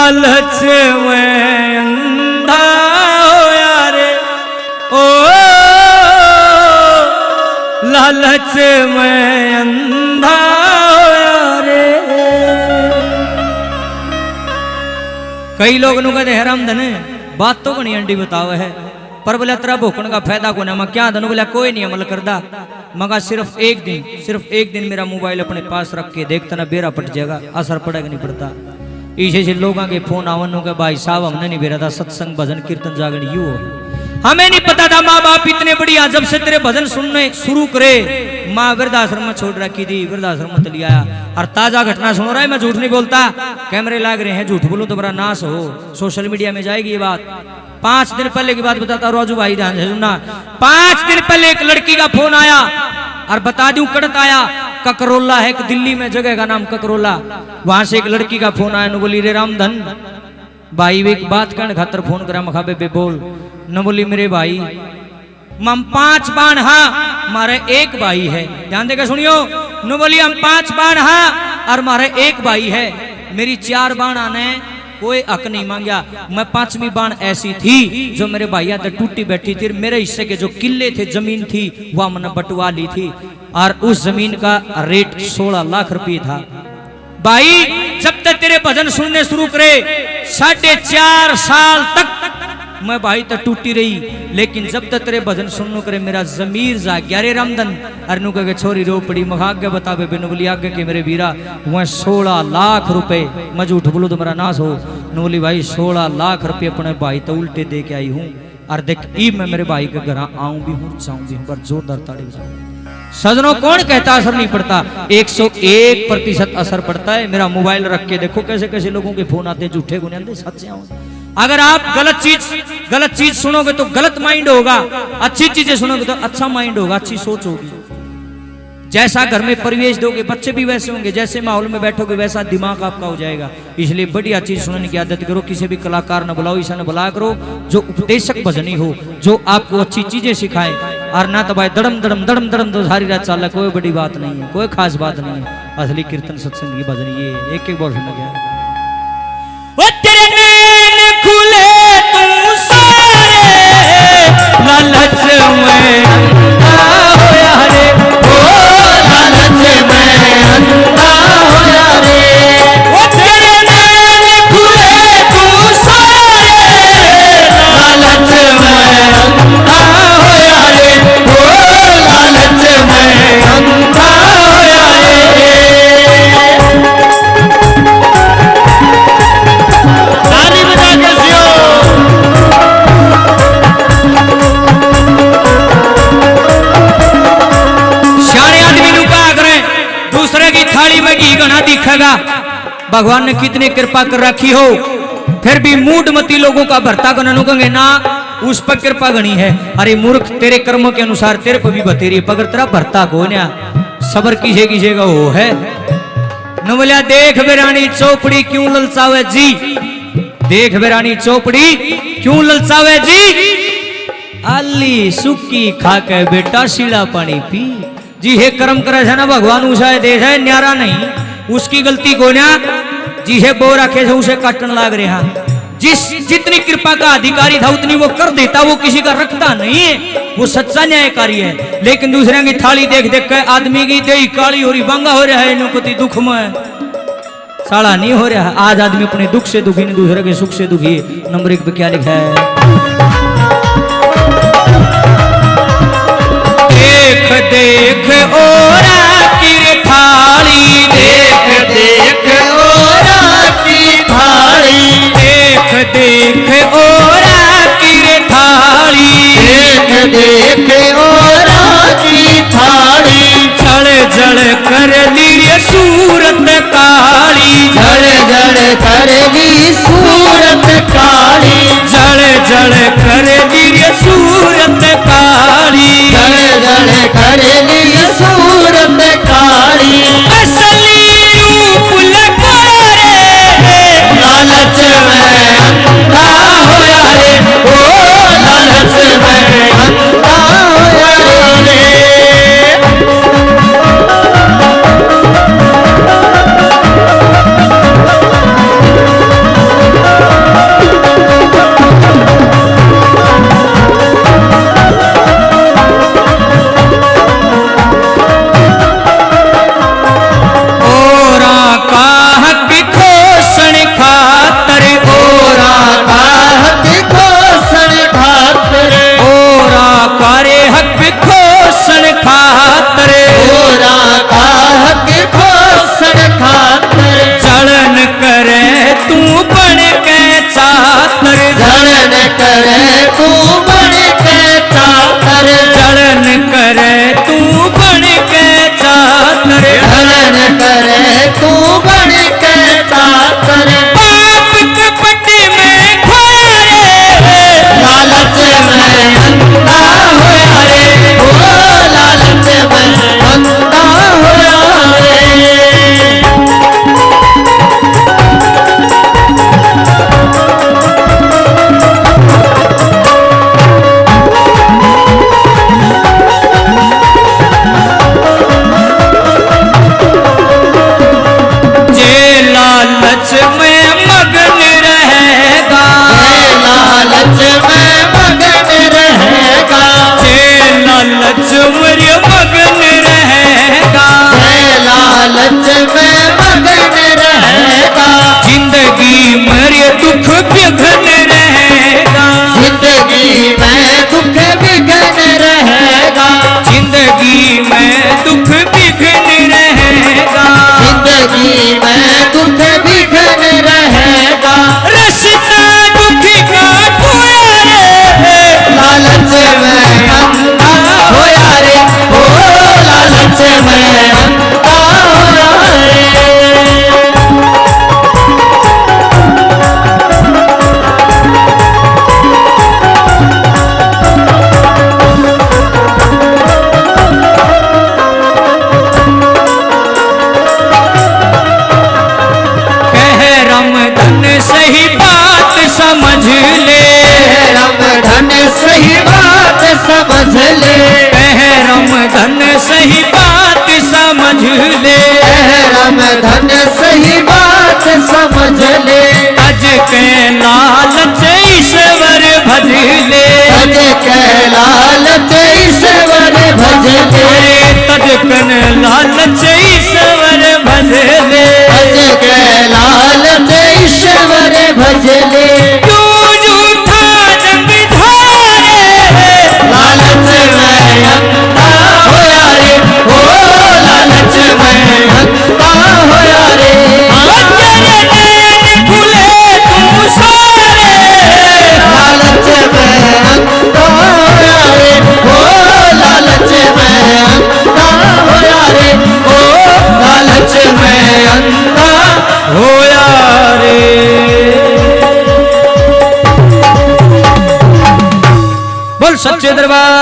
लालच में अंधा होया रे, ओ लालच में अंधा होया रे। कई लोग नु कहते हैराम धन बात तो बनी अंडी बतावे है, पर बोले तेरा भोकन का फायदा को ना, मैं क्या धनु बोला कोई नहीं अमल करदा। मगर सिर्फ एक दिन मेरा मोबाइल अपने पास रख के देखता ना बेरा पट जाएगा, असर पड़ेगा नहीं पड़ता। इसे से लोगों के फोन आवन के भाई साहब हमने नहीं बेरा था सत्संग भजन कीर्तन जागरण यू हो, हमें नहीं पता था माँ बाप इतने बढ़िया जब से तेरे भजन सुनने शुरू करे। माँ वृद्धाश्रम में छोड़ रखी थी, वृद्धाश्रम में चली आया और ताजा घटना सुन रहा है, मैं झूठ नहीं बोलता, कैमरे लाग रहे हैं, झूठ बोलूं तो बड़ा नाश हो, सोशल मीडिया में जाएगी ये बात। 5 दिन पहले की बात बताता हूं राजू भाई, ध्यान से सुनना। 5 दिन पहले एक लड़की का फोन आया और बता दूं कड़त आया, ककरोला है एक दिल्ली में जगह का नाम ककरोला, वहां से एक लड़की का फोन आया, न बोली रे रामधन भाई एक बात कहने खातर फोन करा, मखा बे बोल। न बोली मेरे भाई मम 5 बाण हाँ मारे 1 भाई है, ध्यान देकर सुनियो। न बोली हम 5 बाण हाँ और मारे 1 भाई है, मेरी 4 बाण आने कोई हक नहीं मांगा, मैं 5वीं बाण ऐसी थी जो मेरे भैया तक टूटी बैठी थी, मेरे हिस्से के जो किले थे जमीन थी वह मैंने बंटवा ली थी और उस जमीन का रेट 16 लाख रुपए था। भाई जब तक तेरे भजन सुनने शुरू करे 4.5 साल तक मैं भाई तक टूटी रही, लेकिन जब तक तेरे भजन सुनने करे मेरा जमीर जा गया रे रामधन। अरनू कह छोरी रो पड़ी मखाग्य बतावे बिनु बोली आगे के मेरे वीरा वह 16 लाख रुपए, मैं झूठ बोलूं तो मेरा नाश हो। नोली भाई 16 लाख रुपए अपने भाई तो उल्टे दे के आई हूँ और देख ई मैं मेरे भाई के घर आऊं भी हूँ जाऊं भी हूँ, पर जोरदार ताड़ी बजाऊं। सजनों कौन कहता असर नहीं पड़ता, 101% असर पड़ता है। मेरा मोबाइल रख के देखो कैसे कैसे लोगों के फोन आते हैं, झूठे गुने आते सच्चे होंगे। अगर आप गलत चीज सुनोगे तो गलत माइंड होगा, अच्छी चीजें सुनोगे तो अच्छा माइंड होगा, अच्छी सोच होगी। जैसा घर में परिवेश दोगे बच्चे भी वैसे होंगे, जैसे माहौल में बैठोगे वैसा दिमाग आपका हो जाएगा। इसलिए बढ़िया चीज सुनने की आदत करो, किसी भी कलाकार न बुलाओ, ऐसा न बुलाया करो जो उपदेशक भजनी हो, जो आपको अच्छी चीजें सिखाए, और ना तो भाई दड़म दड़म तो सारी रात चाल, कोई बड़ी बात नहीं है, कोई खास बात नहीं है। असली कीर्तन सत्संग की भजन ये एक बार सुनना गया। खुले तू सारे लालच में अंधा होया रे, ओ लालच में अंधा होया रे, ओ तेरे नैन खुले तू सारे लालच में अंधा होया रे, ओ लालच में अंधा होया रे। दिखेगा भगवान ने कितनी कृपा कर रखी हो, फिर भी मूड मती लोगों का भरता गणनु कहेंगे ना उस पर कृपा गणी है। अरे मूर्ख तेरे कर्मों के अनुसार तेरे पर भी बतेरी, पगर तेरा भरता को ना सबर किसे का वो है। न बोलिया देख बेरानी चौपड़ी क्यों ललचावे जी, देख बेरानी चौपड़ी क्यों ललचावे जी, आली सुक्की खा के बेटा सीला पानी पी जी। हे कर्म करे है ना भगवान उसे देश है न्यारा नहीं, उसकी गलती को ना जिसे बो रखे थे उसे काटने लाग रहे हैं। जितनी कृपा का अधिकारी था उतनी वो कर देता, वो किसी का रखता नहीं है, वो सच्चा न्यायकारी है। लेकिन दूसरे की थाली देख देख कर आदमी की देही काली हो रही, बांगा हो रहा है, नुपति दुख में साड़ा नहीं हो रहा। आज आदमी अपने दुख से दुखी नहीं, दूसरे के सुख से दुखी। नंबर 1 पे क्या लिखा है, देख देख ओरा की थाली, देख देख ओरा की थाली, देख देख ओरा की थाली, देख देख ओरा की थाली, जल जल कर ली सूरत काली, जल जल कर ली सूरत काली, जल जल कर ली सूरत काली, जल जल कर ली सूरत काली, असली रूप लगा रे, लालच में अंधा होया रे, ओ लालच में अंधा होया रे। बन के चाकर पाप कपट में खोया रे लालच में अंधा होया रे ओ लालच में अंधा होया रे लालच में मगन रहेगा लालच में मगन रहेगा लालच में मगन रहेगा लालच में मगन रहेगा जिंदगी मरे दुख विघन रहेगा जिंदगी में दुख विघन रहेगा जिंदगी में दुख विघन रहेगा जिंदगी में दुख विघन रहेगा रास्ता दुखी का खोया रे लालच में अंधा होया रे ओ लालच में अंधा होया रे सही बात समझ ले रामधन सही बात समझ ले रामधन सही बात समझ ले रामधन सही बात समझ ले अज के लालच ईश्वर भज ले तज के लालच ईश्वर भज ले तज कन लालच ईश्वर भज ले तज के लालच ईश्वर भज ले लालच में अंधा होया रे ओ लालच में अंधा होया रे लालच में अंधा होया रे ओ लालच में अंधा होया रे ओ लालच में अंधा होया रे। बोल सच्चे दरबार